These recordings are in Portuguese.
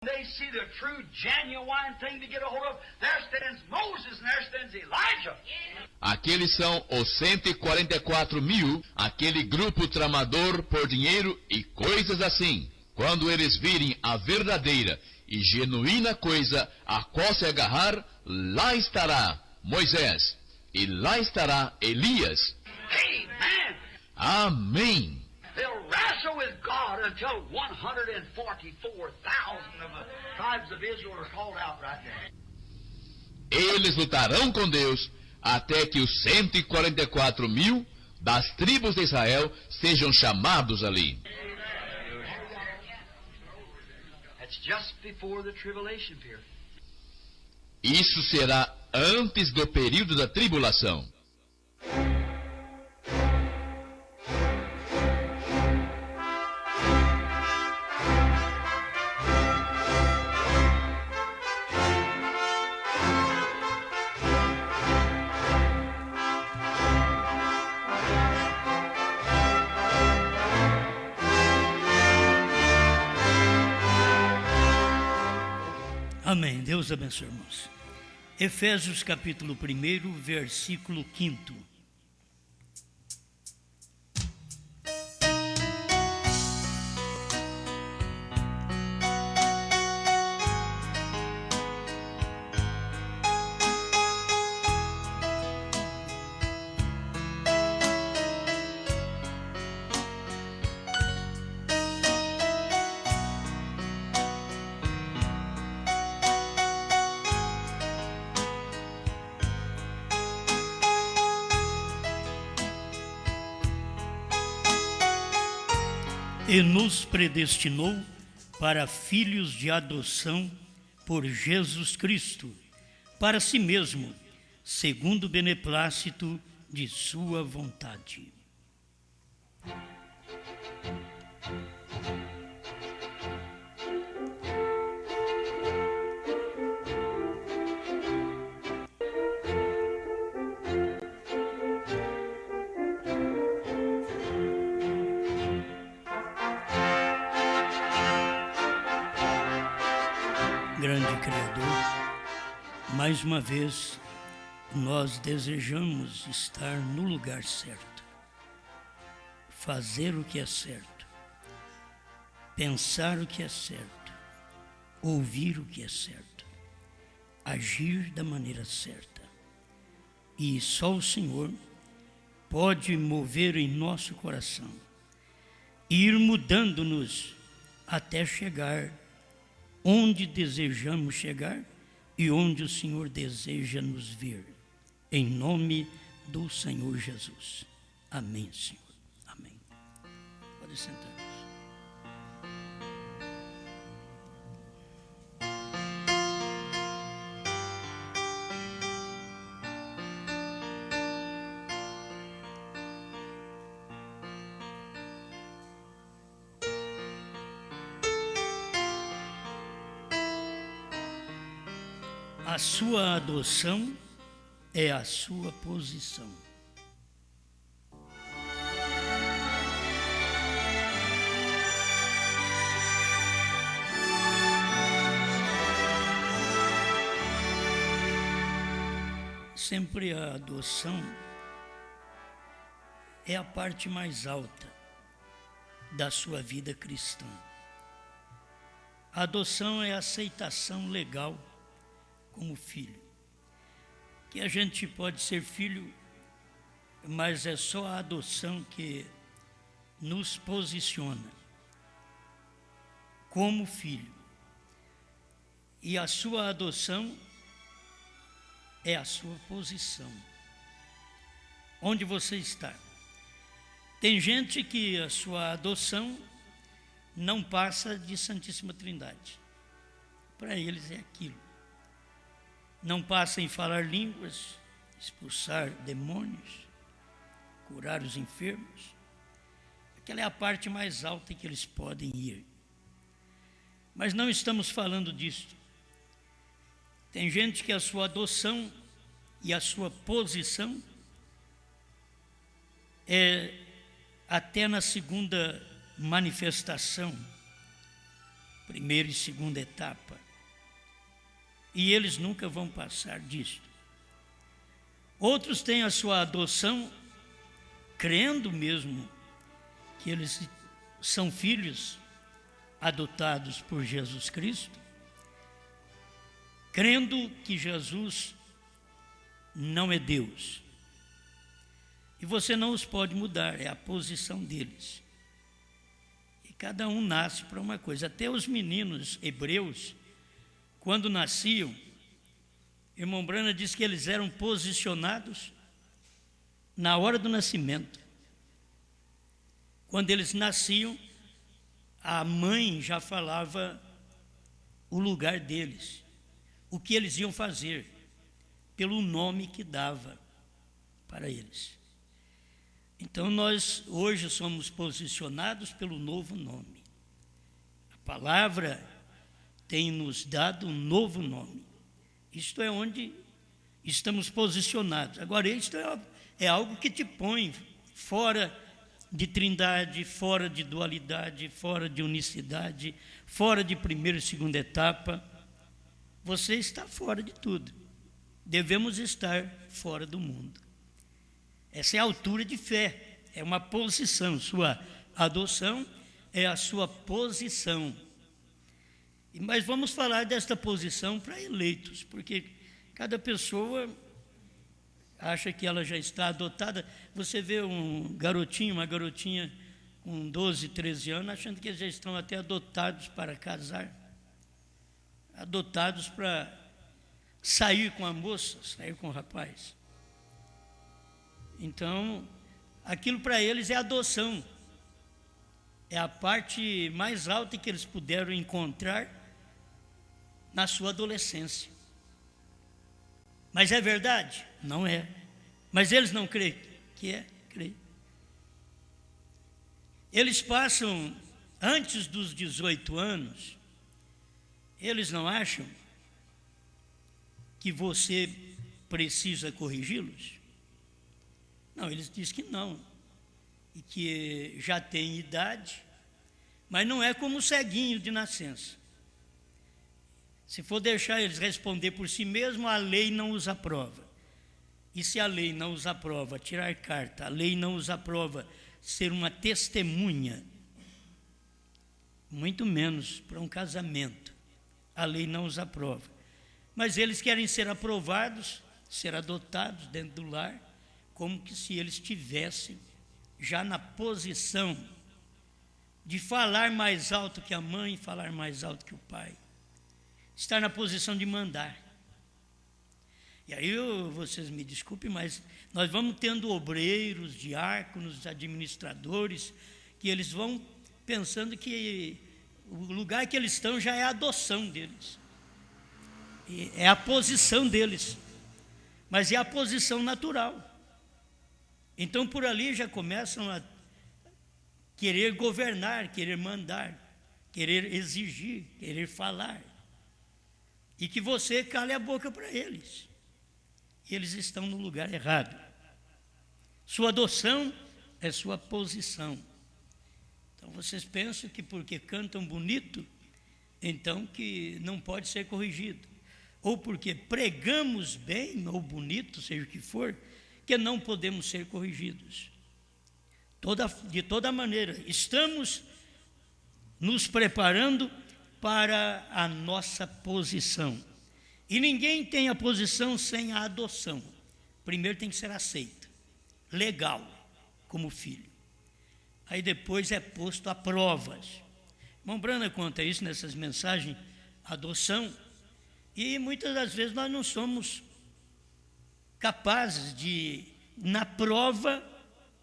They see the true, genuine thing to get a hold of. There stands Moses and there stands Elijah. Aqueles são os 144.000, aquele grupo tramador por dinheiro e coisas assim. Quando eles virem a verdadeira e genuína coisa a qual se agarrar, lá estará Moisés e lá estará Elias. Amen. Amém. They'll wrestle with God until 144,000 of the tribes of Israel are called out right there. Eles lutarão com Deus até que os 144.000 das tribos de Israel sejam chamados ali. That's just before the tribulation period. Isso será antes do período da tribulação. Amém. Deus abençoe, irmãos. Efésios capítulo 1, versículo 5. E nos predestinou para filhos de adoção por Jesus Cristo, para si mesmo, segundo o beneplácito de sua vontade. Grande Criador, mais uma vez nós desejamos estar no lugar certo, fazer o que é certo, pensar o que é certo, ouvir o que é certo, agir da maneira certa. E só o Senhor pode mover em nosso coração e ir mudando-nos até chegar onde desejamos chegar e onde o Senhor deseja nos ver. Em nome do Senhor Jesus. Amém, Senhor. Amém. Pode sentar. A sua adoção é a sua posição. Sempre a adoção é a parte mais alta da sua vida cristã. A adoção é a aceitação legal como filho. Que a gente pode ser filho, mas é só a adoção que nos posiciona como filho. E a sua adoção é a sua posição. Onde você está? Tem gente que a sua adoção não passa de Santíssima Trindade. Para eles é aquilo. Não passa em falar línguas, expulsar demônios, curar os enfermos. Aquela é a parte mais alta que eles podem ir. Mas não estamos falando disso. Tem gente que a sua adoção e a sua posição é até na segunda manifestação. primeira e segunda etapa. E eles nunca vão passar disto. Outros têm a sua adoção, crendo mesmo que eles são filhos adotados por Jesus Cristo, crendo que Jesus não é Deus. E você não os pode mudar, é a posição deles. E cada um nasce para uma coisa. Até os meninos hebreus, quando nasciam, irmão Brana diz que eles eram posicionados na hora do nascimento. Quando eles nasciam, a mãe já falava o lugar deles, o que eles iam fazer, pelo nome que dava para eles. Então nós hoje somos posicionados pelo novo nome. A palavra tem nos dado um novo nome. Isto é onde estamos posicionados. Agora, isto é algo que te põe fora de trindade, fora de dualidade, fora de unicidade, fora de primeira e segunda etapa. Você está fora de tudo. Devemos estar fora do mundo. Essa é a altura de fé, é uma posição. Sua adoção é a sua posição. Mas vamos falar desta posição para eleitos, porque cada pessoa acha que ela já está adotada. Você vê um garotinho, uma garotinha com 12, 13 anos, achando que eles já estão até adotados para casar, adotados para sair com a moça, sair com o rapaz. Então, aquilo para eles é adoção. É a parte mais alta que eles puderam encontrar na sua adolescência. Mas é verdade? Não é. Mas eles não creem que é? Creem. Eles passam, antes dos 18 anos, eles não acham que você precisa corrigi-los? Não, eles dizem que não, e que já tem idade, mas não é como o ceguinho de nascença. Se for deixar eles responder por si mesmos, a lei não os aprova. E se a lei não os aprova tirar carta, a lei não os aprova ser uma testemunha, muito menos para um casamento, a lei não os aprova. Mas eles querem ser aprovados, ser adotados dentro do lar, como que se eles estivessem já na posição de falar mais alto que a mãe, falar mais alto que o pai. Estar na posição de mandar. E aí vocês me desculpem, mas nós vamos tendo obreiros, diáconos, administradores, que eles vão pensando que o lugar que eles estão já é a adoção deles. E é a posição deles. Mas é a posição natural. Então, por ali já começam a querer governar, querer mandar, querer exigir, querer falar. E que você cale a boca para eles. Eles estão no lugar errado. Sua adoção é sua posição. Então, vocês pensam que porque cantam bonito, então que não pode ser corrigido. Ou porque pregamos bem ou bonito, seja o que for, que não podemos ser corrigidos. De toda maneira, estamos nos preparando para a nossa posição. E ninguém tem a posição sem a adoção. Primeiro tem que ser aceito, legal, como filho. Aí depois é posto a provas. Irmão Brana conta isso nessas mensagens, adoção, e muitas das vezes nós não somos capazes de, na prova,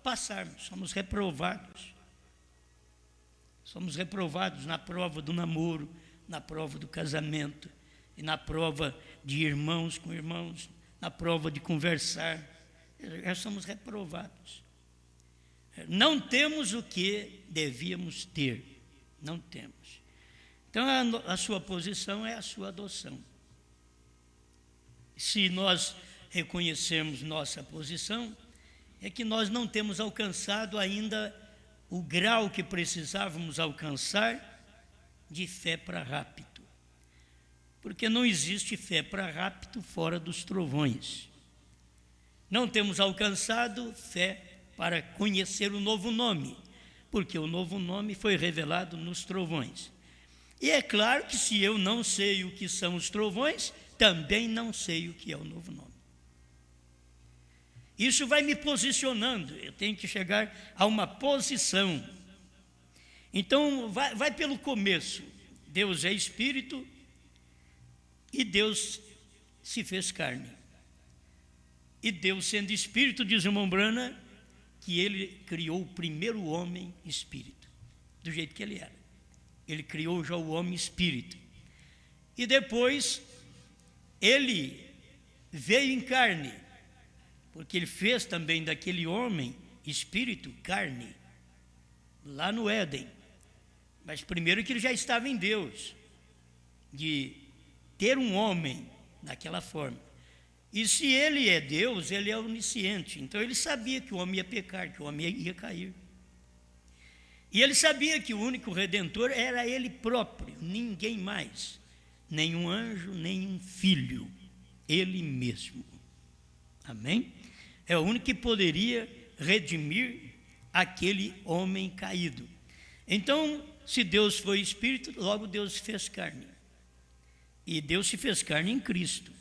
passarmos, somos reprovados. Somos reprovados na prova do namoro, na prova do casamento, e na prova de irmãos com irmãos, na prova de conversar. Já somos reprovados. Não temos o que devíamos ter. Não temos. Então, a sua posição é a sua adoção. Se nós reconhecermos nossa posição, é que nós não temos alcançado ainda o grau que precisávamos alcançar de fé para rapto. Porque não existe fé para rapto fora dos trovões. Não temos alcançado fé para conhecer o novo nome, porque o novo nome foi revelado nos trovões. E é claro que se eu não sei o que são os trovões, também não sei o que é o novo nome. Isso vai me posicionando, eu tenho que chegar a uma posição. Então, vai pelo começo. Deus é Espírito e Deus se fez carne. E Deus, sendo Espírito, diz o irmão Branham, que Ele criou o primeiro homem Espírito, do jeito que ele era. Ele criou já o homem Espírito. E depois, Ele veio em carne, porque Ele fez também daquele homem Espírito carne, lá no Éden. Mas primeiro que Ele já estava em Deus, de ter um homem daquela forma. E se Ele é Deus, Ele é onisciente. Então Ele sabia que o homem ia pecar, que o homem ia cair. E Ele sabia que o único Redentor era Ele próprio, ninguém mais. Nenhum anjo, nenhum filho, Ele mesmo. Amém? É o único que poderia redimir aquele homem caído. Então, se Deus foi Espírito, logo Deus se fez carne. E Deus se fez carne em Cristo.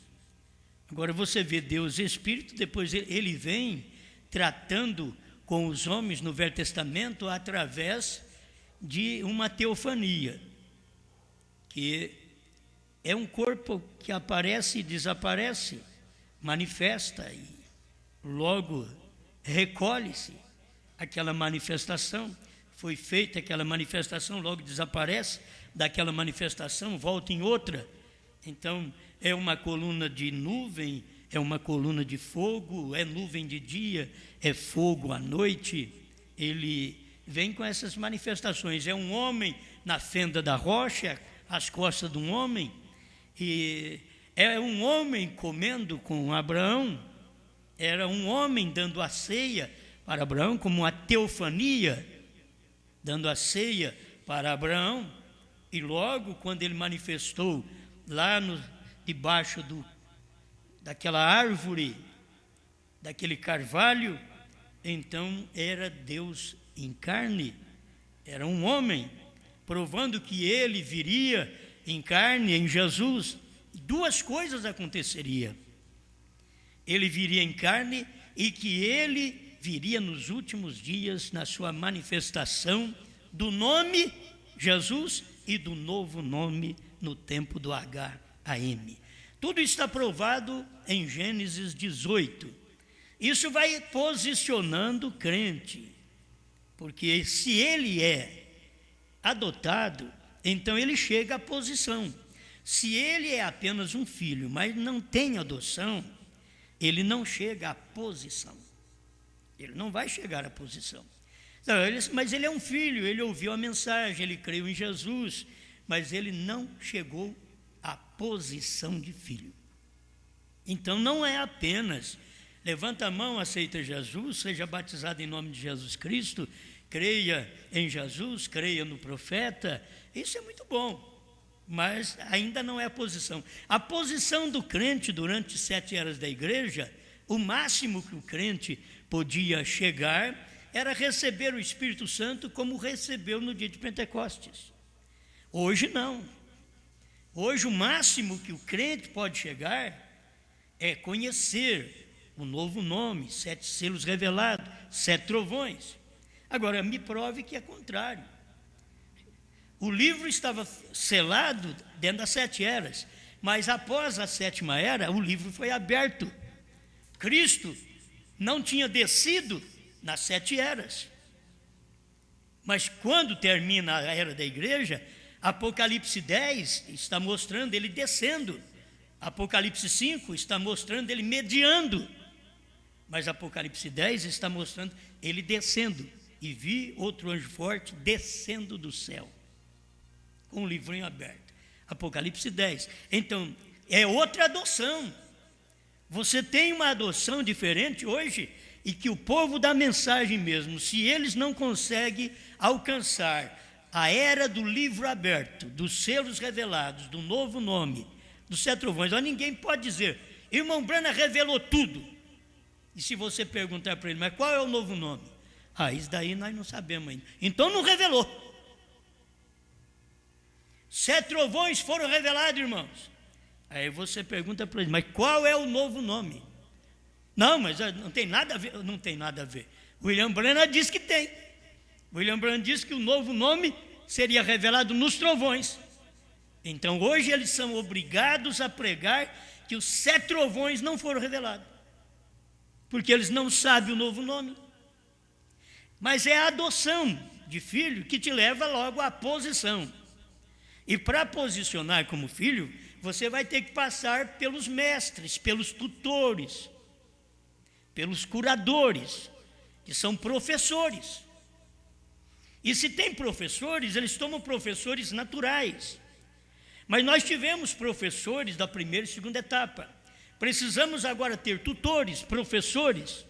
Agora você vê Deus Espírito, depois Ele vem tratando com os homens no Velho Testamento através de uma teofania, que é um corpo que aparece e desaparece, manifesta e logo recolhe-se. Aquela manifestação, foi feita aquela manifestação, logo desaparece, daquela manifestação volta em outra. Então é uma coluna de nuvem, é uma coluna de fogo, é nuvem de dia, é fogo à noite. Ele vem com essas manifestações. É um homem na fenda da rocha, às costas de um homem, e é um homem comendo com Abraão, era um homem dando a ceia para Abraão, como uma teofania, dando a ceia para Abraão. E logo quando ele manifestou lá debaixo daquela árvore, daquele carvalho, então era Deus em carne, era um homem, provando que ele viria em carne, em Jesus. Duas coisas aconteceriam: ele viria em carne e que ele viria nos últimos dias na sua manifestação do nome Jesus e do novo nome no tempo do H-A-M. Tudo está provado em Gênesis 18. Isso vai posicionando o crente, porque se ele é adotado, então ele chega à posição. Se ele é apenas um filho, mas não tem adoção, ele não chega à posição. Ele não vai chegar à posição. Então, mas ele é um filho, ele ouviu a mensagem, ele creu em Jesus, mas ele não chegou à posição de filho. Então não é apenas levanta a mão, aceita Jesus, seja batizado em nome de Jesus Cristo, creia em Jesus, creia no profeta. Isso é muito bom, mas ainda não é a posição. A posição do crente durante 7 eras da igreja, o máximo que o crente podia chegar era receber o Espírito Santo como recebeu no dia de Pentecostes. Hoje não. Hoje o máximo que o crente pode chegar é conhecer o novo nome, 7 selos revelados, 7 trovões. Agora, me prove que é contrário. O livro estava selado dentro das 7 eras, mas após a 7ª era, o livro foi aberto. Cristo não tinha descido nas 7 eras. Mas quando termina a era da igreja, Apocalipse 10 está mostrando ele descendo. Apocalipse 5 está mostrando ele mediando. Mas Apocalipse 10 está mostrando ele descendo. E vi outro anjo forte descendo do céu, com o livrinho aberto. Apocalipse 10. Então, é outra adoção. Você tem uma adoção diferente hoje, e que o povo da mensagem mesmo, se eles não conseguem alcançar a era do livro aberto, dos selos revelados, do novo nome, dos 7 trovões, ninguém pode dizer, irmão Branham revelou tudo. E se você perguntar para ele, mas qual é o novo nome? Isso daí nós não sabemos ainda. Então não revelou. 7 trovões foram revelados, irmãos. Aí você pergunta para ele, mas qual é o novo nome? Não, mas não tem nada a ver. Não tem nada a ver. William Branham diz que tem. William Branham diz que o novo nome seria revelado nos trovões. Então hoje eles são obrigados a pregar que os 7 trovões não foram revelados, porque eles não sabem o novo nome. Mas é a adoção de filho que te leva logo à posição. E para posicionar como filho, você vai ter que passar pelos mestres, pelos tutores, pelos curadores, que são professores. E se tem professores, eles tomam professores naturais. Mas nós tivemos professores da primeira e segunda etapa. Precisamos agora ter tutores, professores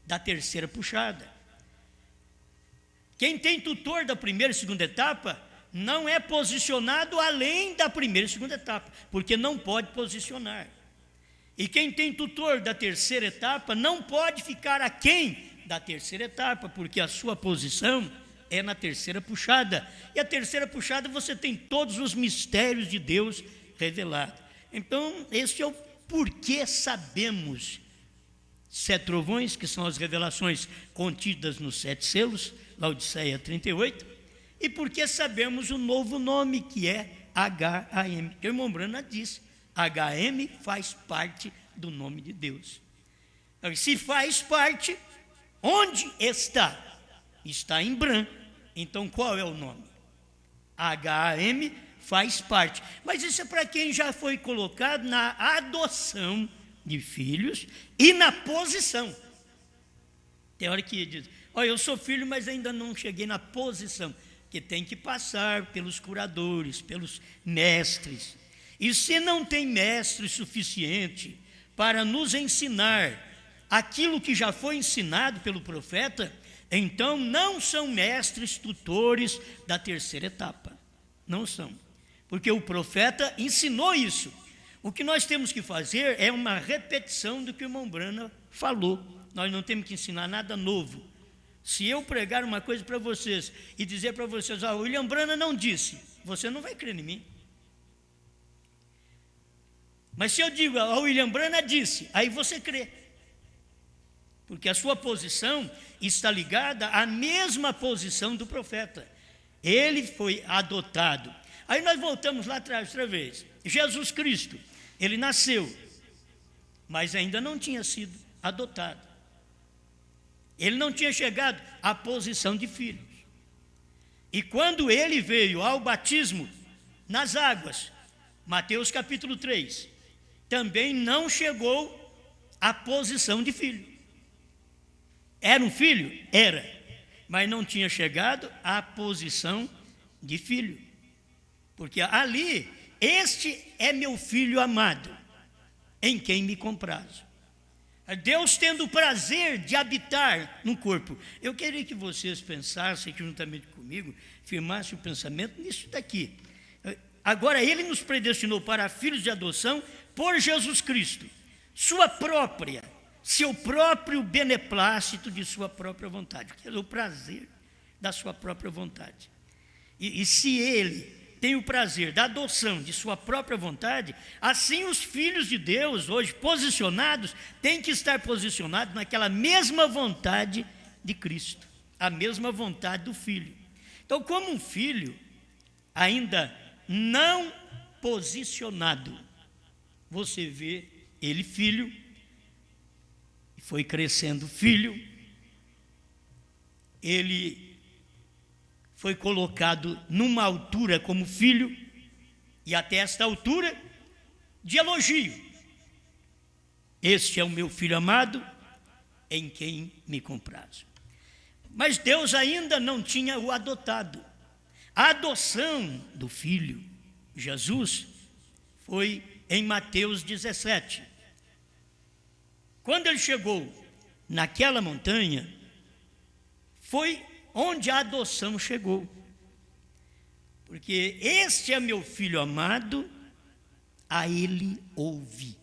da terceira puxada. Quem tem tutor da primeira e segunda etapa não é posicionado além da primeira e segunda etapa, porque não pode posicionar. E quem tem tutor da terceira etapa não pode ficar aquém da terceira etapa, porque a sua posição é na terceira puxada. E a terceira puxada você tem todos os mistérios de Deus revelados. Então, esse é o porquê sabemos 7 trovões, que são as revelações contidas nos 7 selos, Laodiceia 38, e porque sabemos o novo nome, que é HAM. O irmão Branham disse, HM faz parte do nome de Deus. Então, se faz parte, onde está? Está em Bran. Então qual é o nome? HAM faz parte. Mas isso é para quem já foi colocado na adoção de filhos e na posição. Tem hora que diz, eu sou filho, mas ainda não cheguei na posição, que tem que passar pelos curadores, pelos mestres. E se não tem mestre suficiente para nos ensinar aquilo que já foi ensinado pelo profeta, então não são mestres tutores da terceira etapa. Não são. Porque o profeta ensinou isso. O que nós temos que fazer é uma repetição do que o irmão Branham falou. Nós não temos que ensinar nada novo. Se eu pregar uma coisa para vocês e dizer para vocês, o William Branham não disse, você não vai crer em mim. Mas se eu digo, o William Branham disse, aí você crê. Porque a sua posição está ligada à mesma posição do profeta. Ele foi adotado. Aí nós voltamos lá atrás outra vez. Jesus Cristo, ele nasceu, mas ainda não tinha sido adotado. Ele não tinha chegado à posição de filho. E quando ele veio ao batismo nas águas, Mateus capítulo 3, também não chegou à posição de filho. Era um filho? Era, mas não tinha chegado à posição de filho. Porque ali, este é meu filho amado, em quem me comprazo. Deus tendo o prazer de habitar no corpo. Eu queria que vocês pensassem que juntamente comigo, firmassem o pensamento nisso daqui. Agora, Ele nos predestinou para filhos de adoção por Jesus Cristo. Seu próprio beneplácito de sua própria vontade. Que é o prazer da sua própria vontade. E se Ele tem o prazer da adoção de sua própria vontade, assim os filhos de Deus, hoje posicionados, têm que estar posicionados naquela mesma vontade de Cristo, a mesma vontade do Filho. Então, como um filho ainda não posicionado, você vê ele filho, foi crescendo filho, ele foi colocado numa altura como filho, e até esta altura de elogio. Este é o meu filho amado, em quem me comprazo. Mas Deus ainda não tinha o adotado. A adoção do filho, Jesus, foi em Mateus 17. Quando ele chegou naquela montanha, foi onde a adoção chegou. Porque este é meu filho amado, a ele ouvi.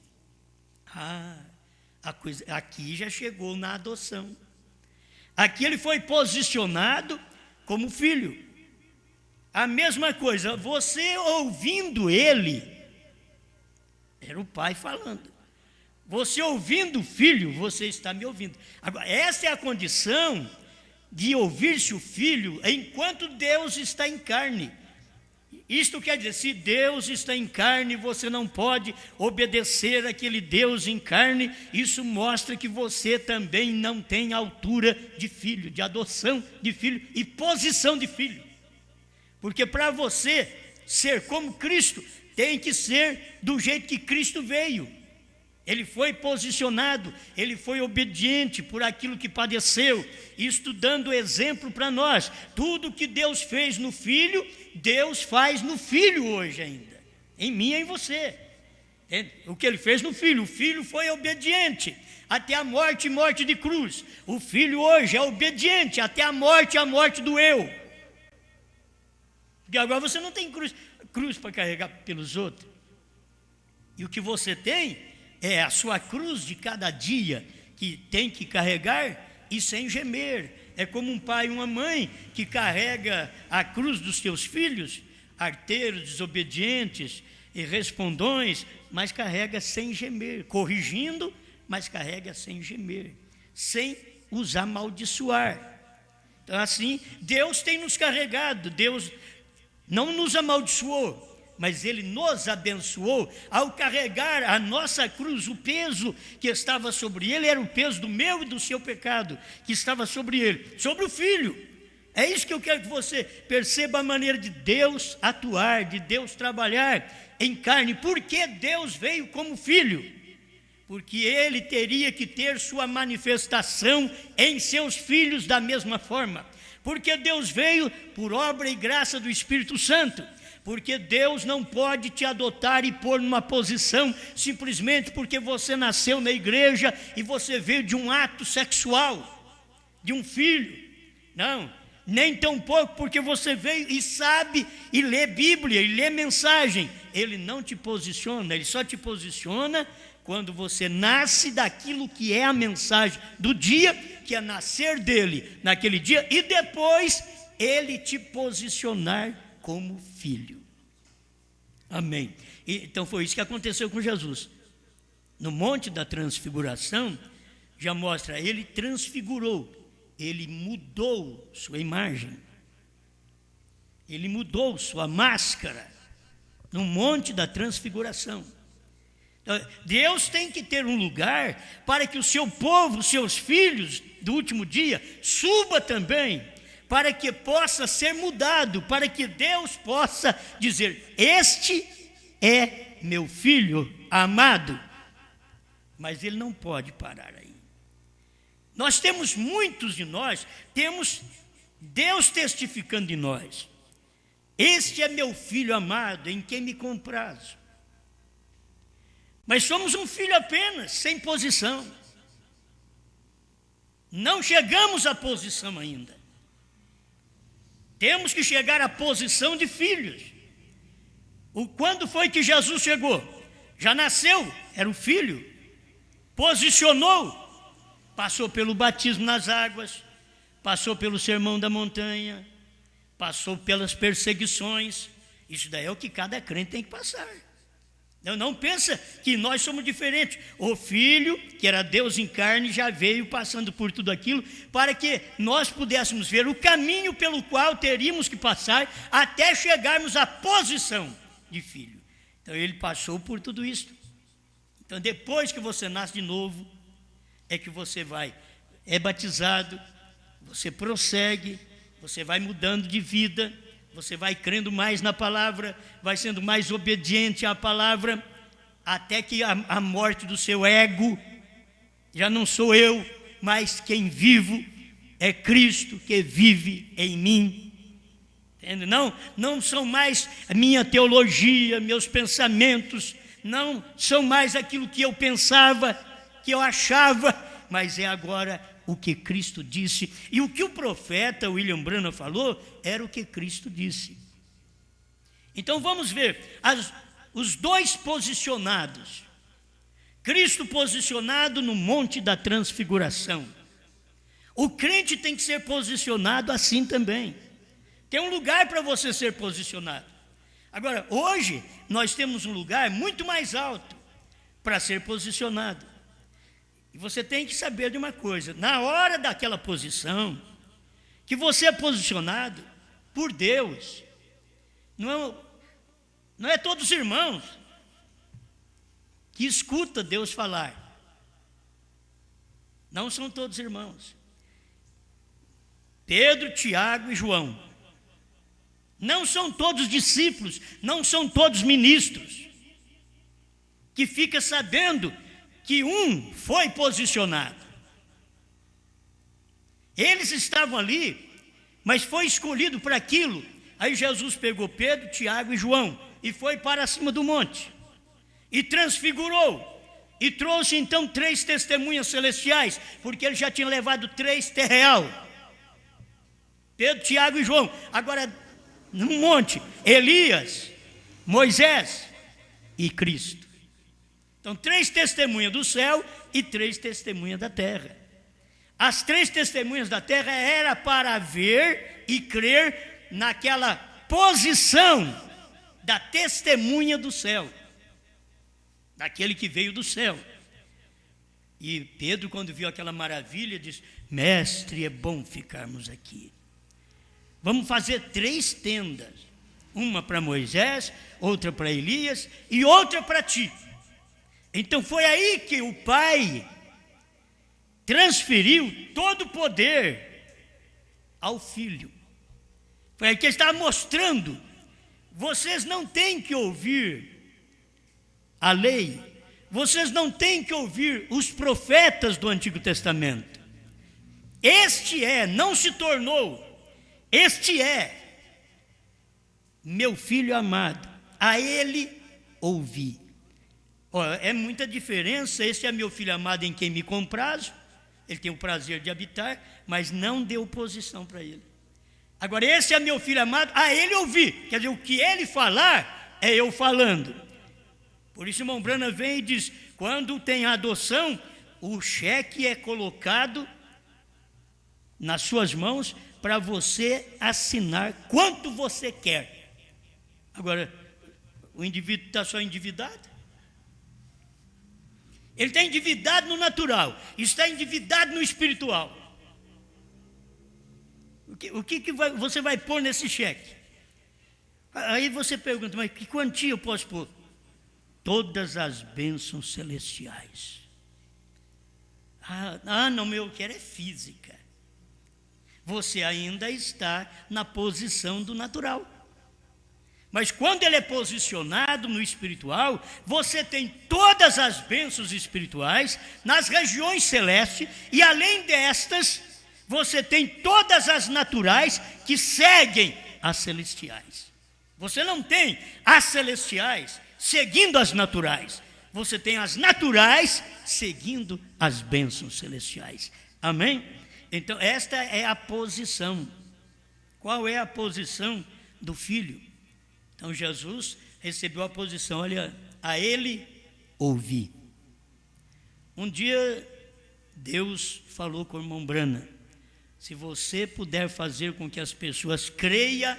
A coisa aqui já chegou na adoção. Aqui ele foi posicionado como filho. A mesma coisa, você ouvindo ele, era o pai falando. Você ouvindo o filho, você está me ouvindo. Agora, essa é a condição de ouvir-se o filho enquanto Deus está em carne. Isto quer dizer, se Deus está em carne, você não pode obedecer àquele Deus em carne. Isso mostra que você também não tem altura de filho, de adoção de filho e posição de filho. Porque para você ser como Cristo, tem que ser do jeito que Cristo veio. Ele foi posicionado, ele foi obediente por aquilo que padeceu, isto dando exemplo para nós. Tudo que Deus fez no Filho, Deus faz no Filho hoje ainda, em mim e em você. O que ele fez no Filho, o Filho foi obediente até a morte e morte de cruz. O Filho hoje é obediente até a morte do eu. Porque agora você não tem cruz para carregar pelos outros. E o que você tem é a sua cruz de cada dia que tem que carregar e sem gemer. É como um pai e uma mãe que carrega a cruz dos seus filhos, arteiros, desobedientes e respondões, mas carrega sem gemer, corrigindo, mas carrega sem gemer, sem os amaldiçoar. Então assim, Deus tem nos carregado, Deus não nos amaldiçoou, mas Ele nos abençoou ao carregar a nossa cruz. O peso que estava sobre Ele era o peso do meu e do seu pecado, que estava sobre Ele, sobre o Filho. É isso que eu quero que você perceba, a maneira de Deus atuar, de Deus trabalhar em carne. Por que Deus veio como Filho? Porque Ele teria que ter sua manifestação em seus filhos da mesma forma. Porque Deus veio por obra e graça do Espírito Santo. Porque Deus não pode te adotar e pôr numa posição simplesmente porque você nasceu na igreja e você veio de um ato sexual, de um filho. Não, nem tampouco porque você veio e sabe e lê Bíblia e lê mensagem. Ele não te posiciona, ele só te posiciona quando você nasce daquilo que é a mensagem do dia, que é nascer dele naquele dia, e depois ele te posicionar como filho. Amém. Então foi isso que aconteceu com Jesus. No Monte da Transfiguração, já mostra, ele transfigurou, ele mudou sua imagem, ele mudou sua máscara, no Monte da Transfiguração. Então, Deus tem que ter um lugar para que o seu povo, os seus filhos do último dia, suba também, para que possa ser mudado, para que Deus possa dizer, este é meu filho amado. Mas ele não pode parar aí. Nós temos, muitos de nós, temos Deus testificando em nós. Este é meu filho amado, em quem me comprazo. Mas somos um filho apenas, sem posição. Não chegamos à posição ainda. Temos que chegar à posição de filhos. Quando foi que Jesus chegou? Já nasceu, era um filho. Posicionou, passou pelo batismo nas águas, passou pelo sermão da montanha, passou pelas perseguições. Isso daí é o que cada crente tem que passar. Não pensa que nós somos diferentes. O Filho, que era Deus em carne, já veio passando por tudo aquilo para que nós pudéssemos ver o caminho pelo qual teríamos que passar até chegarmos à posição de filho. Então ele passou por tudo isso. Então depois que você nasce de novo, é que você é batizado, você prossegue, você vai mudando de vida, você vai crendo mais na palavra, vai sendo mais obediente à palavra, até que a morte do seu ego, já não sou eu, mas quem vivo é Cristo que vive em mim. Entende? Não são mais a minha teologia, meus pensamentos, não são mais aquilo que eu pensava, que eu achava, mas é agora o que Cristo disse. E o que o profeta William Branham falou era o que Cristo disse. Então vamos ver os dois posicionados. Cristo posicionado no Monte da Transfiguração. O crente tem que ser posicionado assim também. Tem um lugar para você ser posicionado. Agora, hoje, nós temos um lugar muito mais alto para ser posicionado. E você tem que saber de uma coisa: na hora daquela posição, que você é posicionado por Deus, não é todos os irmãos que escuta Deus falar. Não são todos irmãos. Pedro, Tiago e João. Não são todos discípulos, não são todos ministros, que fica sabendo que um foi posicionado. Eles estavam ali, mas foi escolhido para aquilo. Aí Jesus pegou Pedro, Tiago e João e foi para cima do monte. E transfigurou. E trouxe então 3 testemunhas celestiais, porque ele já tinha levado 3 terreal. Pedro, Tiago e João. Agora, no monte, Elias, Moisés e Cristo. Então, 3 testemunhas do céu e 3 testemunhas da terra. As 3 testemunhas da terra era para ver e crer naquela posição da testemunha do céu, daquele que veio do céu. E Pedro, quando viu aquela maravilha, disse: mestre, é bom ficarmos aqui. Vamos fazer 3 tendas, uma para Moisés, outra para Elias e outra para ti. Então foi aí que o Pai transferiu todo o poder ao Filho. Foi aí que ele estava mostrando: vocês não têm que ouvir a lei, vocês não têm que ouvir os profetas do Antigo Testamento. Não se tornou, este é meu Filho amado, a ele ouvi. É muita diferença. Este é meu Filho amado em quem me comprazo. Ele tem o prazer de habitar, mas não deu posição para ele. Agora, esse é meu Filho amado, a ele ouvi. Quer dizer, o que ele falar, é eu falando. Por isso, irmão Branham vem e diz: quando tem adoção, o cheque é colocado nas suas mãos para você assinar quanto você quer. Agora, o indivíduo está só endividado. Ele está endividado no natural, está endividado no espiritual. O que você vai pôr nesse cheque? Aí você pergunta: mas que quantia eu posso pôr? Todas as bênçãos celestiais. Não, eu quero é física. Você ainda está na posição do natural. Mas quando ele é posicionado no espiritual, você tem todas as bênçãos espirituais nas regiões celestes, e além destas, você tem todas as naturais que seguem as celestiais. Você não tem as celestiais seguindo as naturais, você tem as naturais seguindo as bênçãos celestiais. Amém? Então, esta é a posição. Qual é a posição do Filho? Então, Jesus recebeu a posição: olha, a ele ouvi. Um dia, Deus falou com o irmão Branham: se você puder fazer com que as pessoas creiam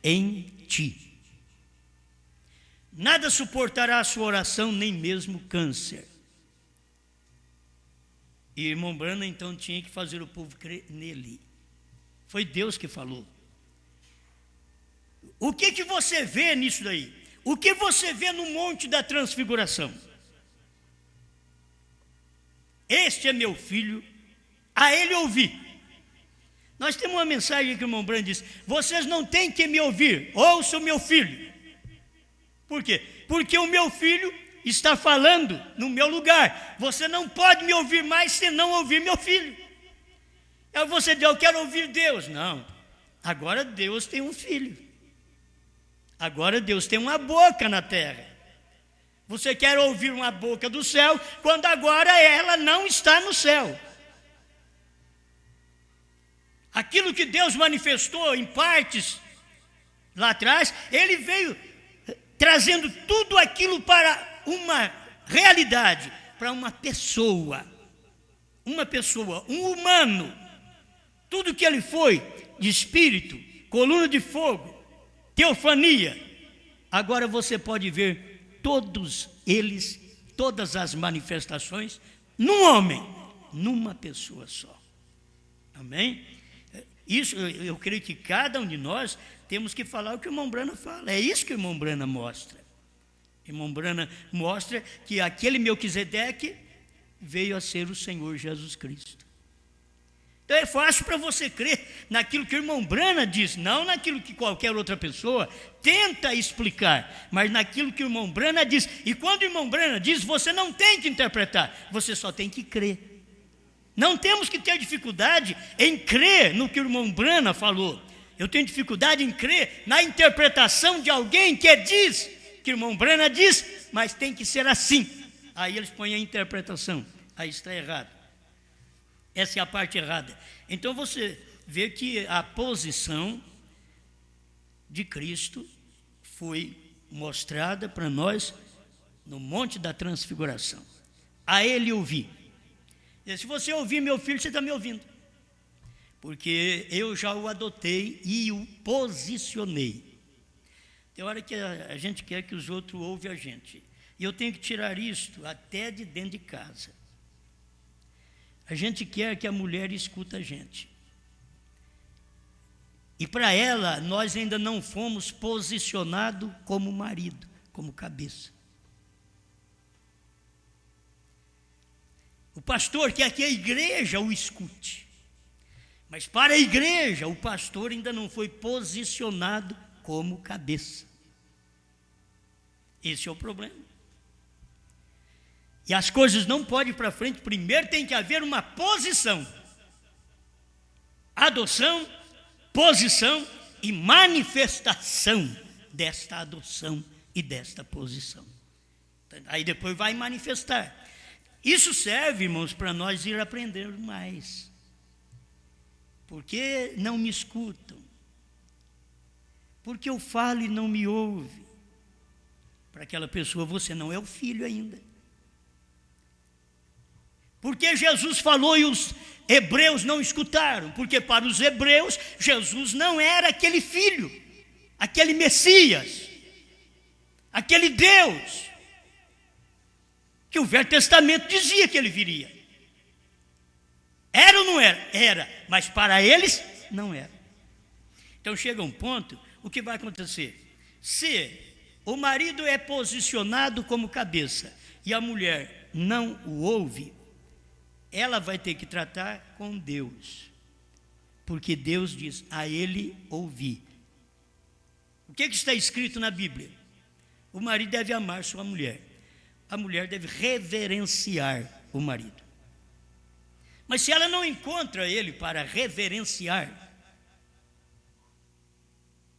em ti, nada suportará a sua oração, nem mesmo câncer. E irmão Branham então tinha que fazer o povo crer nele. Foi Deus que falou. O que você vê nisso daí? O que você vê no Monte da Transfiguração? Este é meu filho, a ele ouvi. Nós temos uma mensagem que o irmão Branham diz: vocês não têm que me ouvir, ouçam o meu filho. Por quê? Porque o meu filho está falando no meu lugar. Você não pode me ouvir mais se não ouvir meu filho. Aí você diz: eu quero ouvir Deus. Não, agora Deus tem um filho. Agora Deus tem uma boca na terra. Você quer ouvir uma boca do céu, quando agora ela não está no céu. Aquilo que Deus manifestou em partes lá atrás, ele veio trazendo tudo aquilo para uma realidade, para uma pessoa, um humano. Tudo que ele foi, de espírito, coluna de fogo, teofania, agora você pode ver todos eles, todas as manifestações, num homem, numa pessoa só. Amém? Isso, eu creio que cada um de nós temos que falar o que o irmão Branham fala. É isso que o irmão Branham mostra. O irmão Branham mostra que aquele Melquisedeque veio a ser o Senhor Jesus Cristo. Então é fácil para você crer naquilo que o irmão Branham diz, não naquilo que qualquer outra pessoa tenta explicar, mas naquilo que o irmão Branham diz. E quando o irmão Branham diz, você não tem que interpretar, você só tem que crer. Não temos que ter dificuldade em crer no que o irmão Branham falou. Eu tenho dificuldade em crer na interpretação de alguém que diz, que o irmão Branham diz, mas tem que ser assim. Aí eles põem a interpretação, aí está errado. Essa é a parte errada. Então você vê que a posição de Cristo foi mostrada para nós no Monte da Transfiguração. A ele ouvi. E se você ouvir meu filho, você está me ouvindo. Porque eu já o adotei e o posicionei. Tem hora que a gente quer que os outros ouvem a gente. E eu tenho que tirar isto até de dentro de casa. A gente quer que a mulher escuta a gente. E para ela, nós ainda não fomos posicionados como marido, como cabeça. O pastor quer que a igreja o escute. Mas para a igreja, o pastor ainda não foi posicionado como cabeça. Esse é o problema. E as coisas não podem ir para frente, primeiro tem que haver uma posição. Adoção, posição e manifestação desta adoção e desta posição. Aí depois vai manifestar. Isso serve, irmãos, para nós ir aprendendo mais. Porque não me escutam? Porque eu falo e não me ouve. Para aquela pessoa, você não é o filho ainda. Porque Jesus falou e os hebreus não escutaram? Porque para os hebreus, Jesus não era aquele filho, aquele Messias, aquele Deus, que o Velho Testamento dizia que ele viria. Era ou não era? Era, mas para eles não era. Então chega um ponto, o que vai acontecer? Se o marido é posicionado como cabeça e a mulher não o ouve, ela vai ter que tratar com Deus, porque Deus diz, a ele ouvi. O que está escrito na Bíblia? O marido deve amar sua mulher, a mulher deve reverenciar o marido. Mas se ela não encontra ele para reverenciar,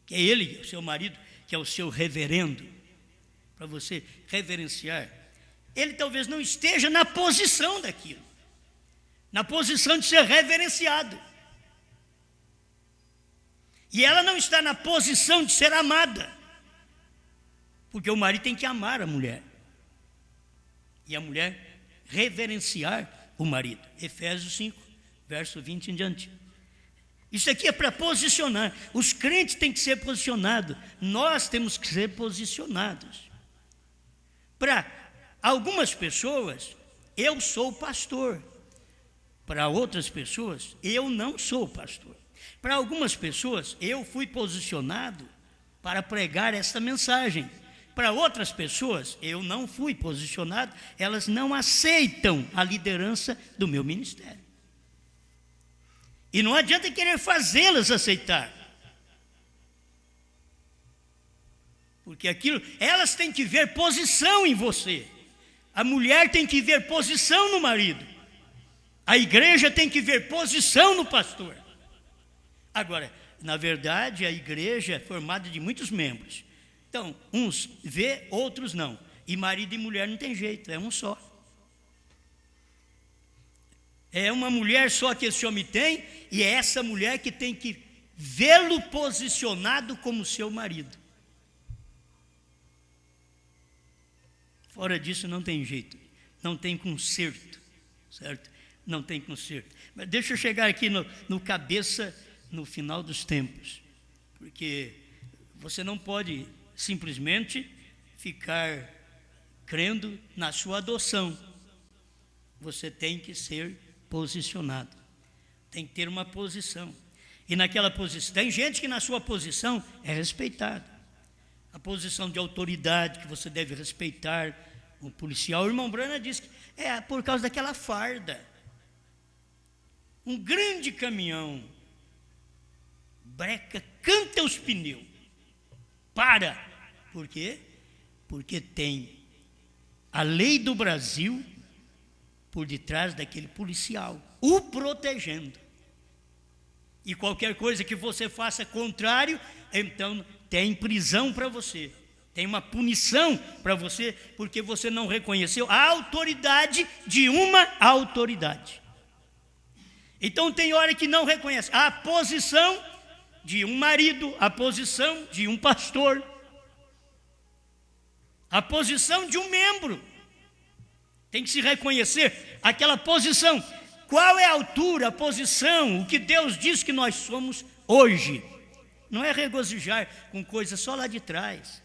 que é ele, o seu marido, que é o seu reverendo, para você reverenciar, ele talvez não esteja na posição daquilo, na posição de ser reverenciado. E ela não está na posição de ser amada, porque o marido tem que amar a mulher, e a mulher reverenciar o marido. Efésios 5, verso 20 em diante. Isso aqui é para posicionar. Os crentes têm que ser posicionados. Nós temos que ser posicionados. Para algumas pessoas, eu sou pastor. Para outras pessoas, eu não sou pastor. Para algumas pessoas, eu fui posicionado para pregar esta mensagem. Para outras pessoas, eu não fui posicionado, elas não aceitam a liderança do meu ministério. E não adianta querer fazê-las aceitar. Porque aquilo, elas têm que ver posição em você. A mulher tem que ver posição no marido. A igreja tem que ver posição no pastor. Agora, na verdade, a igreja é formada de muitos membros. Então, uns vê, outros não. E marido e mulher não tem jeito, é um só. É uma mulher só que esse homem tem, e é essa mulher que tem que vê-lo posicionado como seu marido. Fora disso não tem jeito, não tem conserto, certo? Não tem conserto. Mas deixa eu chegar aqui no cabeça no final dos tempos, porque você não pode simplesmente ficar crendo na sua adoção. Você tem que ser posicionado, tem que ter uma posição. E naquela posição, tem gente que na sua posição é respeitada. A posição de autoridade que você deve respeitar, um policial. O irmão Brana diz que é por causa daquela farda. Um grande caminhão breca, canta os pneus, para. Por quê? Porque tem a lei do Brasil por detrás daquele policial, o protegendo. E qualquer coisa que você faça contrário, então tem prisão para você, tem uma punição para você, porque você não reconheceu a autoridade de uma autoridade. Então tem hora que não reconhece a posição de um marido, a posição de um pastor, a posição de um membro. Tem que se reconhecer aquela posição. Qual é a altura, a posição, o que Deus diz que nós somos hoje? Não é regozijar com coisas só lá de trás.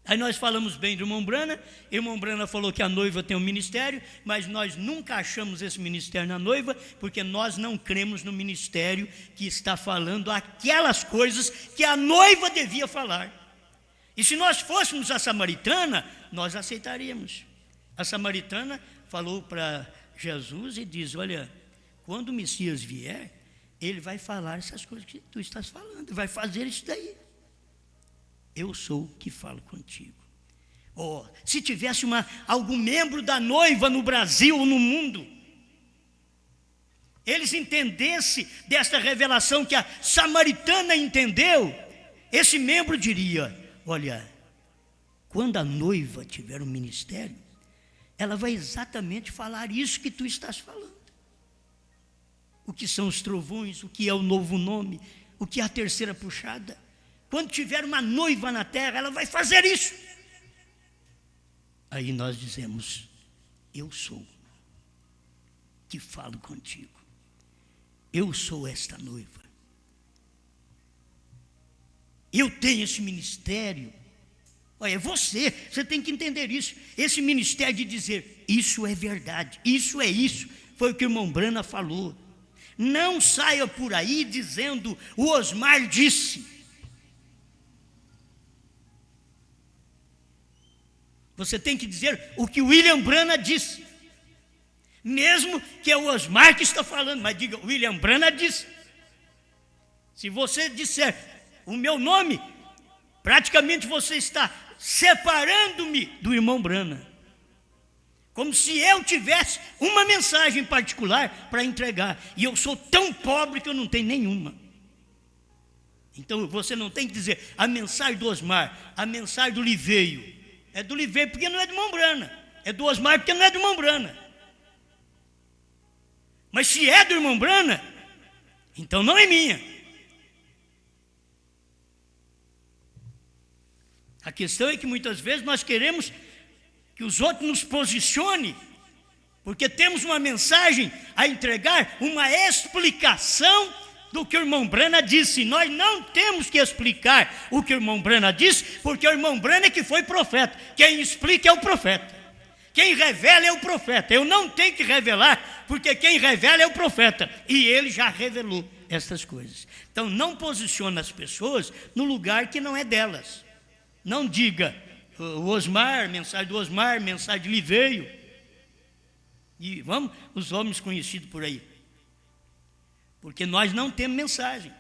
Aí nós falamos bem do irmão Brana falou que a noiva tem um ministério, mas nós nunca achamos esse ministério na noiva, porque nós não cremos no ministério que está falando aquelas coisas que a noiva devia falar. E se nós fôssemos a samaritana, nós aceitaríamos. A samaritana falou para Jesus e diz: olha, quando o Messias vier, ele vai falar essas coisas que tu estás falando, vai fazer isso daí. Eu sou o que falo contigo. Oh, se tivesse algum membro da noiva no Brasil ou no mundo, eles entendessem desta revelação que a samaritana entendeu, esse membro diria: olha, quando a noiva tiver um ministério, ela vai exatamente falar isso que tu estás falando. O que são os trovões, o que é o novo nome, o que é a terceira puxada. Quando tiver uma noiva na terra, ela vai fazer isso. Aí nós dizemos: eu sou que falo contigo. Eu sou esta noiva. Eu tenho esse ministério. Olha, você tem que entender isso. Esse ministério de dizer, isso é verdade, isso é isso. Foi o que o irmão Brana falou. Não saia por aí dizendo, o Osmar disse. Você tem que dizer o que o William Brana disse. Mesmo que é o Osmar que está falando, mas diga, William Brana disse. Se você disser o meu nome, praticamente você está separando-me do irmão Brana. Como se eu tivesse uma mensagem particular para entregar. E eu sou tão pobre que eu não tenho nenhuma. Então você não tem que dizer a mensagem do Osmar, a mensagem do Liveio. É do Liveio porque não é do irmão Brana. É do Osmar porque não é do irmão Brana. Mas se é do irmão Brana, então não é minha. A questão é que muitas vezes nós queremos que os outros nos posicionem, porque temos uma mensagem a entregar, uma explicação do que o irmão Brana disse. Nós não temos que explicar o que o irmão Brana disse, porque o irmão Brana é que foi profeta. Quem explica é o profeta. Quem revela é o profeta. Eu não tenho que revelar, porque quem revela é o profeta. E ele já revelou essas coisas. Então não posiciona as pessoas no lugar que não é delas. Não diga o Osmar, mensagem do Osmar, mensagem de Liveio. E vamos, os homens conhecidos por aí. Porque nós não temos mensagem.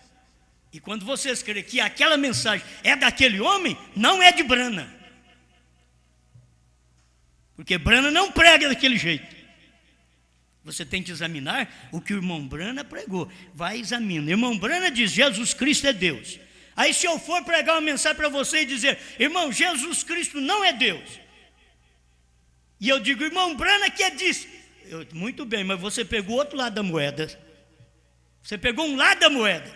E quando vocês creem que aquela mensagem é daquele homem, não é de Brana. Porque Brana não prega daquele jeito. Você tem que examinar o que o irmão Brana pregou. Vai examinar. O irmão Brana diz, Jesus Cristo é Deus. Aí se eu for pregar uma mensagem para você e dizer, irmão, Jesus Cristo não é Deus. E eu digo, irmão Brana que disse. Muito bem, mas você pegou outro lado da moeda. Você pegou um lado da moeda.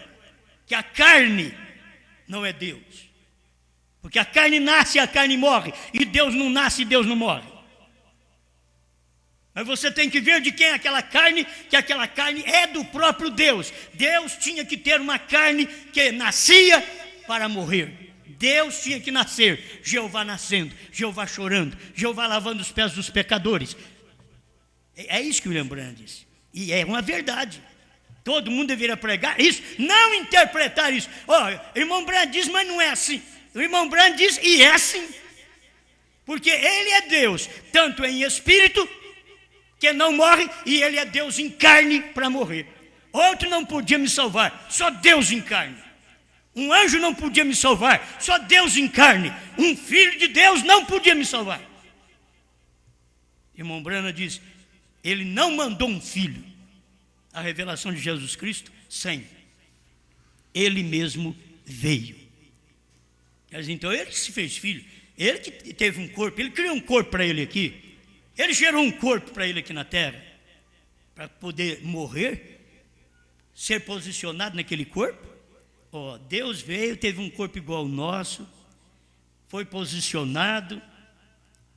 Que a carne não é Deus. Porque a carne nasce e a carne morre. E Deus não nasce e Deus não morre. Mas você tem que ver de quem é aquela carne, que aquela carne é do próprio Deus. Deus tinha que ter uma carne que nascia para morrer. Deus tinha que nascer. Jeová nascendo, Jeová chorando, Jeová lavando os pés dos pecadores. É isso que o William Branham disse. E é uma verdade. Todo mundo deveria pregar isso, não interpretar isso. Irmão Branham diz, mas não é assim. O irmão Branham diz, e é assim. Porque ele é Deus, tanto em espírito, que não morre, e ele é Deus em carne para morrer. Outro não podia me salvar, só Deus em carne. Um anjo não podia me salvar, só Deus em carne. Um filho de Deus não podia me salvar. Irmão Branham diz, ele não mandou um filho. A revelação de Jesus Cristo, sem. Ele mesmo veio. Então ele que se fez filho, ele que teve um corpo, ele criou um corpo para ele aqui, ele gerou um corpo para ele aqui na terra, para poder morrer, ser posicionado naquele corpo. Deus veio, teve um corpo igual ao nosso, foi posicionado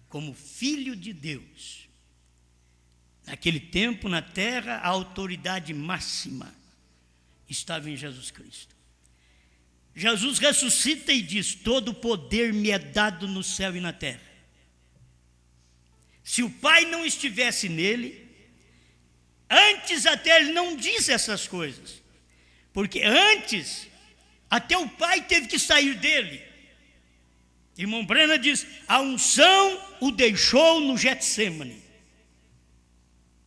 como filho de Deus. Naquele tempo, na terra, a autoridade máxima estava em Jesus Cristo. Jesus ressuscita e diz, todo poder me é dado no céu e na terra. Se o Pai não estivesse nele, antes até ele não disse essas coisas. Porque antes, até o Pai teve que sair dele. Irmão Branham diz, a unção o deixou no Getsêmani.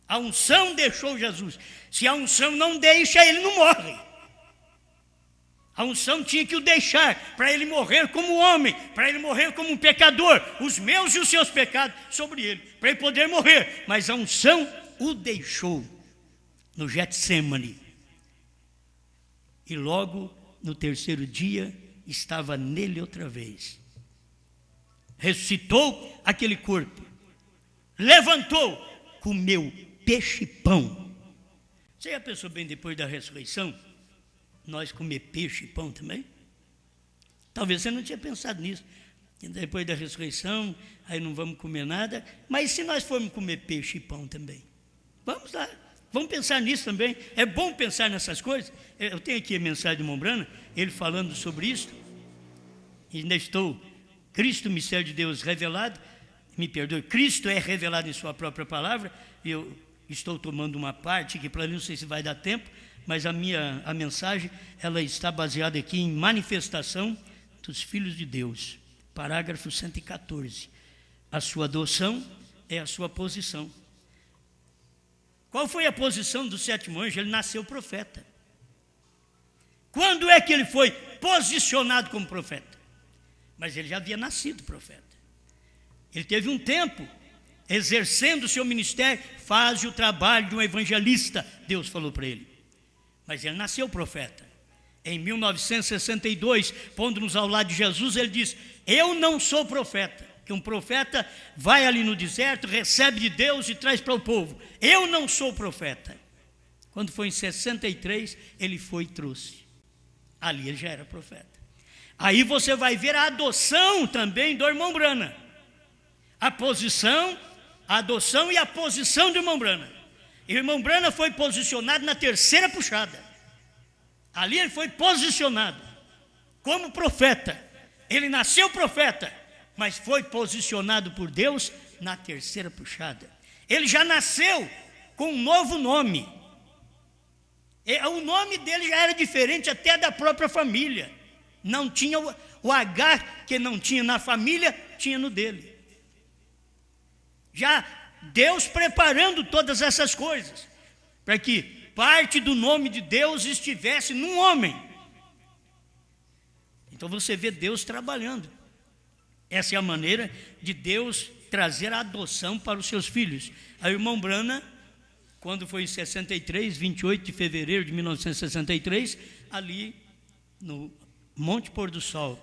A unção deixou Jesus. Se a unção não deixa, ele não morre. A unção tinha que o deixar, para ele morrer como homem, para ele morrer como um pecador, os meus e os seus pecados sobre ele, para ele poder morrer. Mas a unção o deixou no Getsêmani. E logo, no terceiro dia, estava nele outra vez. Ressuscitou aquele corpo, levantou, comeu peixe e pão. Você já pensou bem, depois da ressurreição, nós comer peixe e pão também? Talvez você não tinha pensado nisso. Depois da ressurreição, aí não vamos comer nada. Mas se nós formos comer peixe e pão também? Vamos lá, vamos pensar nisso também. É bom pensar nessas coisas. Eu tenho aqui a mensagem de Mombrana, ele falando sobre isso. E ainda estou, Cristo, mistério de Deus revelado. Me perdoe, Cristo é revelado em sua própria palavra. Eu estou tomando uma parte que para mim não sei se vai dar tempo, mas a mensagem, ela está baseada aqui em manifestação dos filhos de Deus. Parágrafo 114. A sua adoção é a sua posição. Qual foi a posição do sétimo anjo? Ele nasceu profeta. Quando é que ele foi posicionado como profeta? Mas ele já havia nascido profeta. Ele teve um tempo exercendo o seu ministério, faz o trabalho de um evangelista, Deus falou para ele. Mas ele nasceu profeta. Em 1962, pondo-nos ao lado de Jesus, ele diz, eu não sou profeta, que um profeta vai ali no deserto, recebe de Deus e traz para o povo. Eu não sou profeta. Quando foi em 63, ele foi e trouxe. Ali ele já era profeta. Aí você vai ver a adoção também do irmão Branham. A posição, a adoção e a posição do irmão Branham. E o irmão Branham foi posicionado na terceira puxada. Ali ele foi posicionado como profeta. Ele nasceu profeta, mas foi posicionado por Deus na terceira puxada. Ele já nasceu com um novo nome. O nome dele já era diferente até da própria família. Não tinha o H que não tinha na família, tinha no dele. Já Deus preparando todas essas coisas, para que parte do nome de Deus estivesse num homem. Então você vê Deus trabalhando. Essa é a maneira de Deus trazer a adoção para os seus filhos. Aí o irmão Branham, quando foi em 63, 28 de fevereiro de 1963, ali no Monte Pôr do Sol,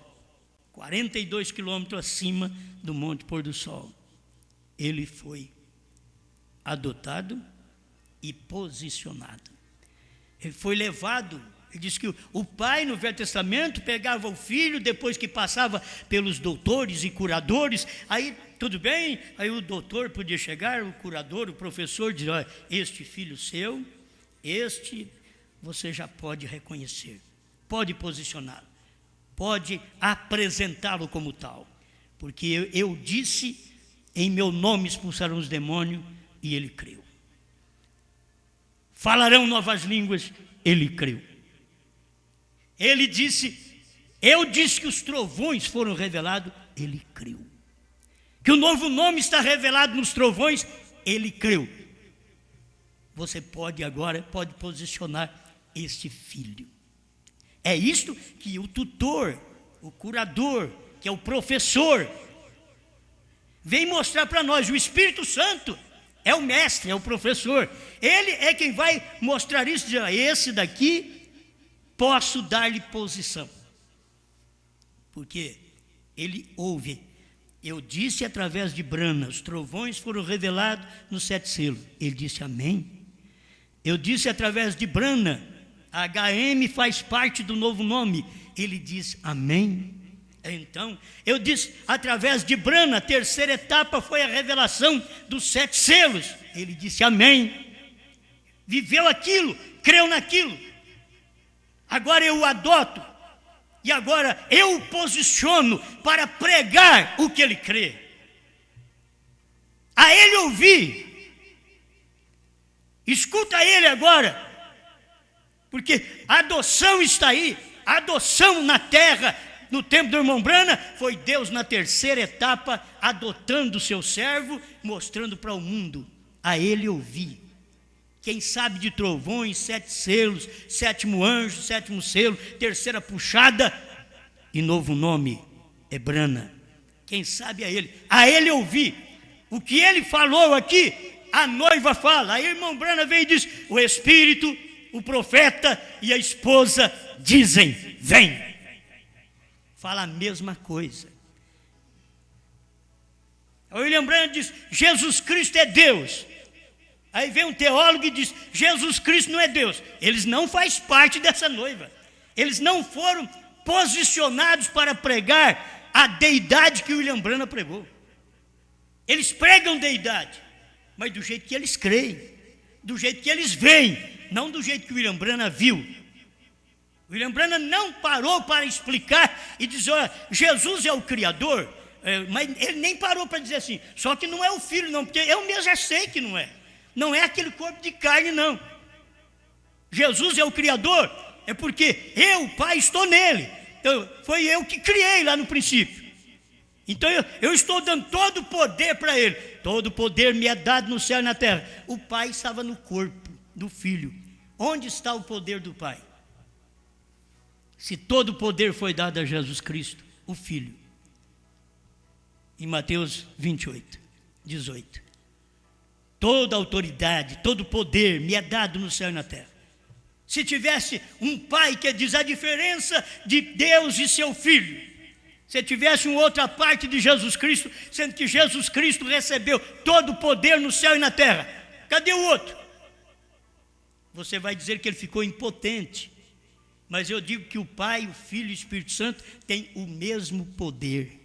42 quilômetros acima do Monte Pôr do Sol, ele foi adotado e posicionado. Ele foi levado Ele diz que o pai no Velho Testamento pegava o filho, depois que passava pelos doutores e curadores, aí tudo bem, aí o doutor podia chegar, o curador, o professor dizer, olha, este filho seu, este você já pode reconhecer, pode posicioná-lo, pode apresentá-lo como tal, porque eu disse, em meu nome expulsarão os demônios, e ele creu. Falarão novas línguas, ele creu. Ele disse, eu disse que os trovões foram revelados, ele creu. Que o novo nome está revelado nos trovões, ele creu. Você pode agora, pode posicionar este filho. É isto que o tutor, o curador, que é o professor, vem mostrar para nós. O Espírito Santo é o mestre, é o professor. Ele é quem vai mostrar isso, dizer, esse daqui posso dar-lhe posição. Porque ele ouve. Eu disse através de Brana, os trovões foram revelados nos 7 selos. Ele disse amém. Eu disse através de Brana, a HM faz parte do novo nome. Ele diz amém. Então, eu disse através de Brana, a terceira etapa foi a revelação dos 7 selos. Ele disse amém. Viveu aquilo, creu naquilo. Agora eu o adoto. E agora eu o posiciono para pregar o que ele crê. A ele ouvir. Escuta ele agora. Porque a adoção está aí. A adoção na terra, no tempo do irmão Brana, foi Deus na terceira etapa, adotando o seu servo, mostrando para o mundo. A ele ouvir. Quem sabe de trovões, 7 selos, 7º anjo, 7º selo, terceira puxada, e novo nome é Brana. Quem sabe a ele ouvir. O que ele falou aqui, a noiva fala. Aí o irmão Brana vem e diz, o Espírito, o profeta e a esposa dizem, vem. Fala a mesma coisa. O William Brana diz, Jesus Cristo é Deus. Aí vem um teólogo e diz, Jesus Cristo não é Deus. Eles não fazem parte dessa noiva. Eles não foram posicionados para pregar a deidade que o William Brana pregou. Eles pregam deidade, mas do jeito que eles creem, do jeito que eles veem, não do jeito que o William Brana viu. O William Brana não parou para explicar e dizer, olha, Jesus é o Criador, mas ele nem parou para dizer assim, só que não é o Filho não, porque eu mesmo já sei que não é. Não é aquele corpo de carne, não. Jesus é o Criador, é porque eu, Pai, estou nele. Foi eu que criei lá no princípio. Então eu estou dando todo o poder para ele. Todo o poder me é dado no céu e na terra. O Pai estava no corpo do Filho. Onde está o poder do Pai? Se todo o poder foi dado a Jesus Cristo, o Filho. Em Mateus 28, 18. Toda autoridade, todo poder me é dado no céu e na terra. Se tivesse um pai que diz a diferença de Deus e seu filho, se tivesse uma outra parte de Jesus Cristo, sendo que Jesus Cristo recebeu todo o poder no céu e na terra, cadê o outro? Você vai dizer que ele ficou impotente, mas eu digo que o Pai, o Filho e o Espírito Santo têm o mesmo poder.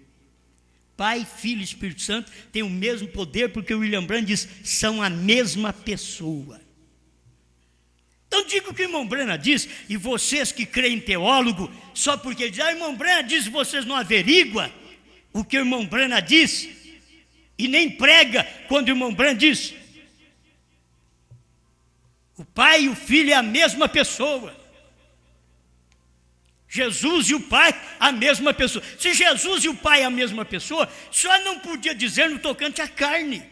Pai, Filho e Espírito Santo têm o mesmo poder, porque o William Branham diz, são a mesma pessoa. Então digo o que o irmão Branham diz, e vocês que creem em teólogo, só porque diz, o irmão Branham diz, vocês não averiguam o que o irmão Branham diz, e nem prega quando o irmão Branham diz. O Pai e o Filho é a mesma pessoa. Jesus e o Pai, a mesma pessoa. Se Jesus e o Pai é a mesma pessoa, só não podia dizer no tocante à carne.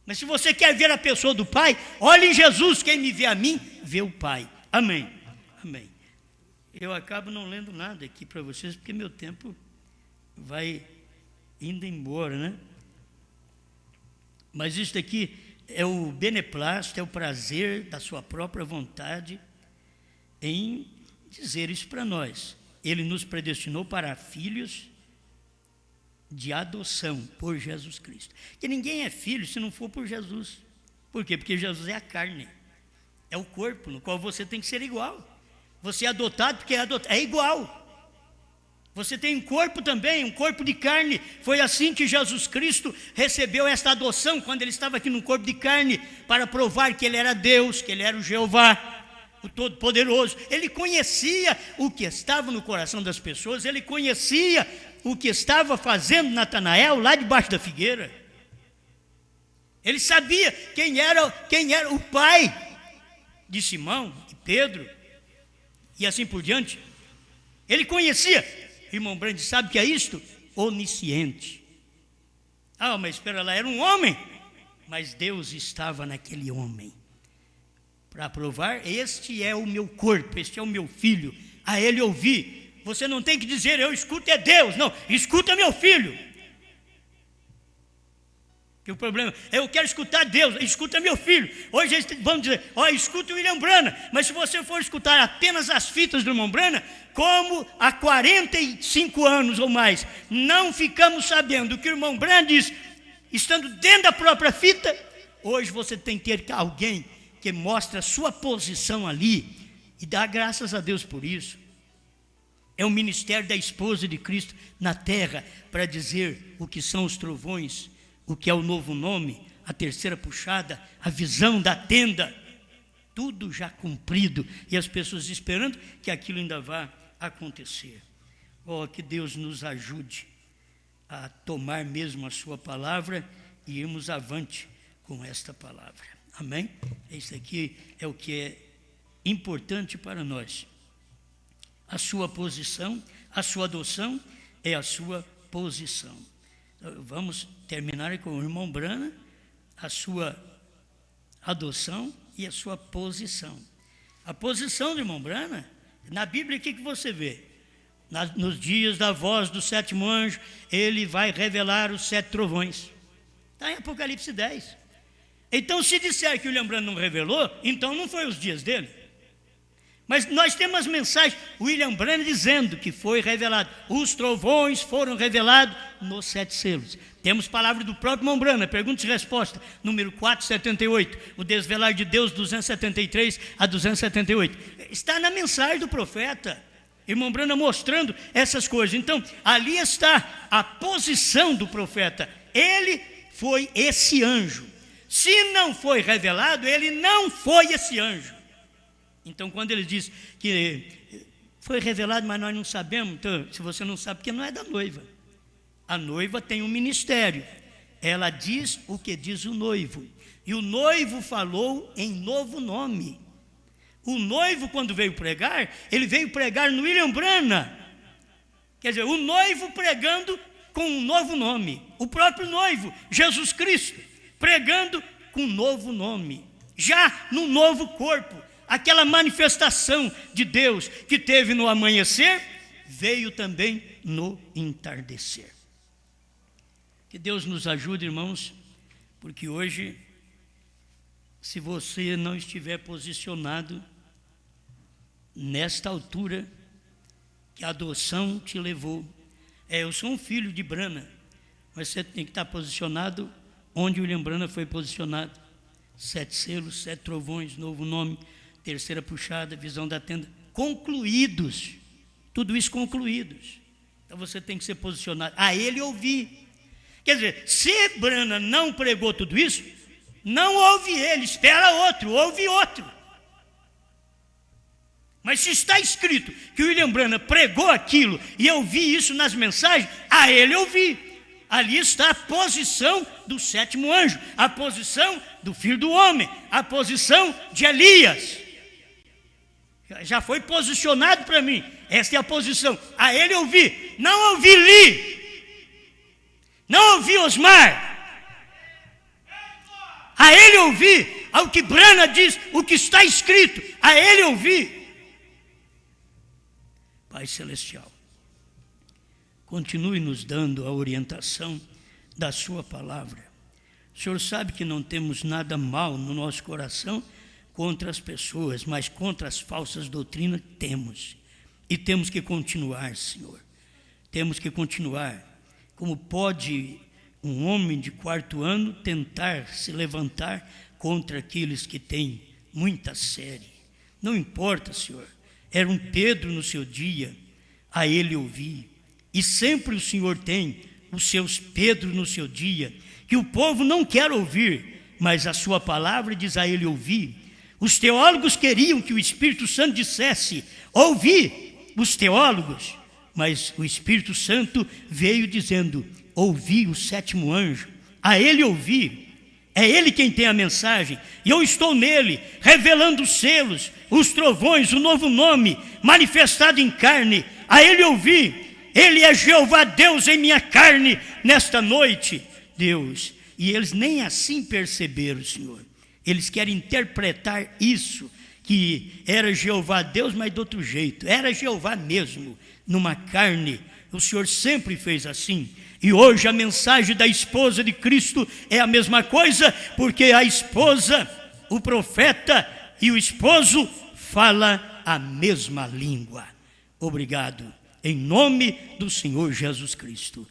Mas se você quer ver a pessoa do Pai, olhe em Jesus, quem me vê a mim, vê o Pai. Amém. Amém. Eu acabo não lendo nada aqui para vocês, porque meu tempo vai indo embora, né? Mas isso aqui é o beneplácito, é o prazer da sua própria vontade em dizer isso para nós. Ele nos predestinou para filhos de adoção por Jesus Cristo. Que ninguém é filho se não for por Jesus. Por quê? Porque Jesus é a carne, é o corpo no qual você tem que ser igual. Você é adotado porque é adotado. É igual. Você tem um corpo também, um corpo de carne. Foi assim que Jesus Cristo recebeu esta adoção, quando ele estava aqui no corpo de carne, para provar que ele era Deus, que ele era o Jeová, o Todo-Poderoso. Ele conhecia o que estava no coração das pessoas, ele conhecia o que estava fazendo Natanael lá debaixo da figueira. Ele sabia quem era o pai de Simão, de Pedro, e assim por diante. Ele conhecia. Irmão Brandi, sabe o que é isto? Onisciente. Ah, mas espera lá, era um homem. Mas Deus estava naquele homem. Para provar, este é o meu corpo, este é o meu filho. A ele ouvir. Você não tem que dizer, eu escuto é Deus. Não, escuta meu filho. Que o problema é, eu quero escutar Deus, escuta meu filho. Hoje eles vão dizer, escuta o William Branham. Mas se você for escutar apenas as fitas do irmão Branham, como há 45 anos ou mais, não ficamos sabendo o que o irmão Branham diz, estando dentro da própria fita, hoje você tem que ter alguém que mostre a sua posição ali, e dá graças a Deus por isso. É o ministério da esposa de Cristo na terra, para dizer o que são os trovões, o que é o novo nome, a terceira puxada, a visão da tenda, tudo já cumprido, e as pessoas esperando que aquilo ainda vá acontecer. Que Deus nos ajude a tomar mesmo a sua palavra e irmos avante com esta palavra. Amém? Isso aqui é o que é importante para nós. A sua posição, a sua adoção é a sua posição. Vamos terminar com o irmão Branham, a sua adoção e a sua posição. A posição do irmão Branham, na Bíblia, o que você vê? Nos dias da voz do sétimo anjo, ele vai revelar os 7 trovões. Está em Apocalipse 10. Então, se disser que o William Branham não revelou, então não foi os dias dele. Mas nós temos as mensagens, William Branham dizendo que foi revelado. Os trovões foram revelados nos 7 selos. Temos palavra do próprio irmão Branham, pergunta e resposta, número 478, o desvelar de Deus 273 a 278. Está na mensagem do profeta, irmão Branham mostrando essas coisas. Então, ali está a posição do profeta. Ele foi esse anjo. Se não foi revelado, ele não foi esse anjo. Então, quando ele diz que foi revelado, mas nós não sabemos, então, se você não sabe, porque não é da noiva. A noiva tem um ministério. Ela diz o que diz o noivo. E o noivo falou em novo nome. O noivo, quando veio pregar, ele veio pregar no William Branham. Quer dizer, o noivo pregando com um novo nome. O próprio noivo, Jesus Cristo, pregando com um novo nome. Já no novo corpo. Aquela manifestação de Deus que teve no amanhecer, veio também no entardecer. Que Deus nos ajude, irmãos, porque hoje, se você não estiver posicionado nesta altura que a adoção te levou, eu sou um filho de Branham, mas você tem que estar posicionado onde William Branham foi posicionado. 7 selos, 7 trovões, novo nome, terceira puxada, visão da tenda, concluídos, tudo isso concluídos. Então você tem que ser posicionado, a ele ouvir. Quer dizer, se Branham não pregou tudo isso, não ouve ele, espera outro, ouve outro. Mas se está escrito que o William Branham pregou aquilo, e eu vi isso nas mensagens, a ele ouvir. Ali está a posição do 7º anjo, a posição do Filho do Homem, a posição de Elias. Já foi posicionado para mim. Esta é a posição. A ele ouvi. Não ouvi Li. Não ouvi Osmar. A ele ouvi. Ao que Branham diz, o que está escrito. A ele ouvi. Pai Celestial, continue nos dando a orientação da sua palavra. O Senhor sabe que não temos nada mal no nosso coração contra as pessoas, mas contra as falsas doutrinas temos. E temos que continuar, Senhor. Temos que continuar. Como pode um homem de 4º ano tentar se levantar contra aqueles que têm muita série? Não importa, Senhor. Era um Pedro no seu dia, a ele ouvi. E sempre o Senhor tem os seus Pedro no seu dia, que o povo não quer ouvir, mas a sua palavra diz a ele ouvir. Os teólogos queriam que o Espírito Santo dissesse, ouvi, os teólogos, mas o Espírito Santo veio dizendo, ouvi o sétimo anjo, a ele ouvi. É ele quem tem a mensagem, e eu estou nele, revelando os selos, os trovões, o novo nome, manifestado em carne, a ele ouvi. Ele é Jeová Deus em minha carne, nesta noite, Deus. E eles nem assim perceberam, Senhor. Eles querem interpretar isso, que era Jeová Deus, mas de outro jeito. Era Jeová mesmo, numa carne. O Senhor sempre fez assim. E hoje a mensagem da esposa de Cristo é a mesma coisa, porque a esposa, o profeta e o esposo fala a mesma língua. Obrigado, em nome do Senhor Jesus Cristo.